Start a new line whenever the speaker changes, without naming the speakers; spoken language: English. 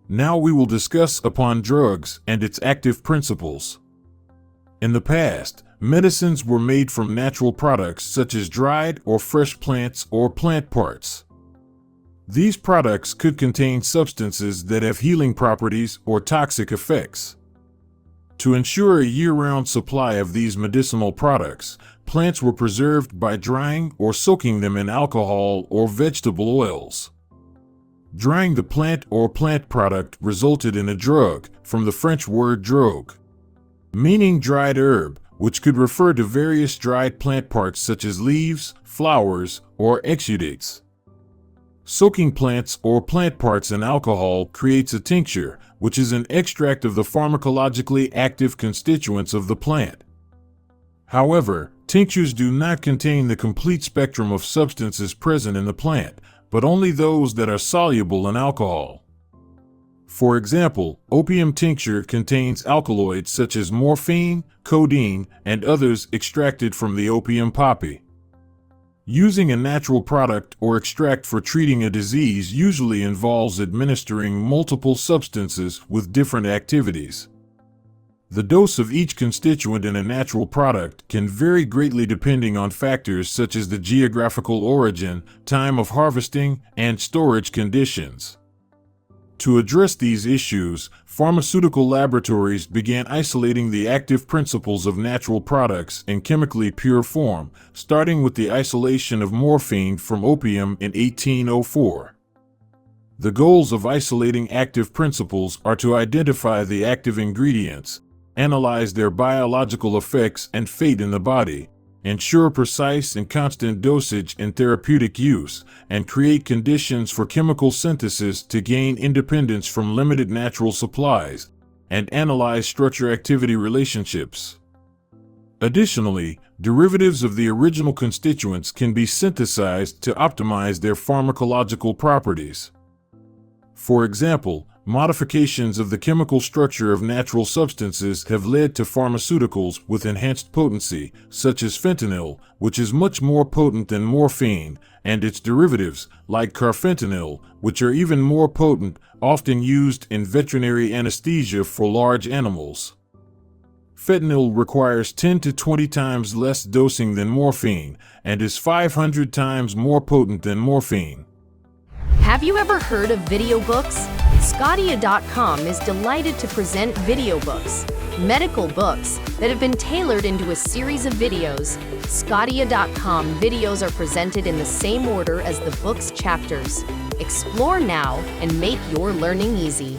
Now we will discuss upon drugs and its active principles. In the past, medicines were made from natural products such as dried or fresh plants or plant parts. These products could contain substances that have healing properties or toxic effects. To ensure a year-round supply of these medicinal products, plants were preserved by drying or soaking them in alcohol or vegetable oils. Drying the plant or plant product resulted in a drug, from the French word drogue, meaning dried herb, which could refer to various dried plant parts such as leaves, flowers, or exudates. Soaking plants or plant parts in alcohol creates a tincture, which is an extract of the pharmacologically active constituents of the plant. However, tinctures do not contain the complete spectrum of substances present in the plant, but only those that are soluble in alcohol. For example, opium tincture contains alkaloids such as morphine, codeine, and others extracted from the opium poppy. Using a natural product or extract for treating a disease usually involves administering multiple substances with different activities. The dose of each constituent in a natural product can vary greatly depending on factors such as the geographical origin, time of harvesting, and storage conditions. To address these issues, pharmaceutical laboratories began isolating the active principles of natural products in chemically pure form, starting with the isolation of morphine from opium in 1804. The goals of isolating active principles are to identify the active ingredients, analyze their biological effects and fate in the body, ensure precise and constant dosage in therapeutic use, and create conditions for chemical synthesis to gain independence from limited natural supplies, and analyze structure-activity relationships. Additionally, derivatives of the original constituents can be synthesized to optimize their pharmacological properties. For example, modifications of the chemical structure of natural substances have led to pharmaceuticals with enhanced potency, such as fentanyl, which is much more potent than morphine, and its derivatives, like carfentanil, which are even more potent, often used in veterinary anesthesia for large animals. Fentanyl requires 10 to 20 times less dosing than morphine, and is 500 times more potent than morphine.
Have you ever heard of video books? sqadia.com is delighted to present video books, medical books that have been tailored into a series of videos. sqadia.com videos are presented in the same order as the book's chapters. Explore now and make your learning easy.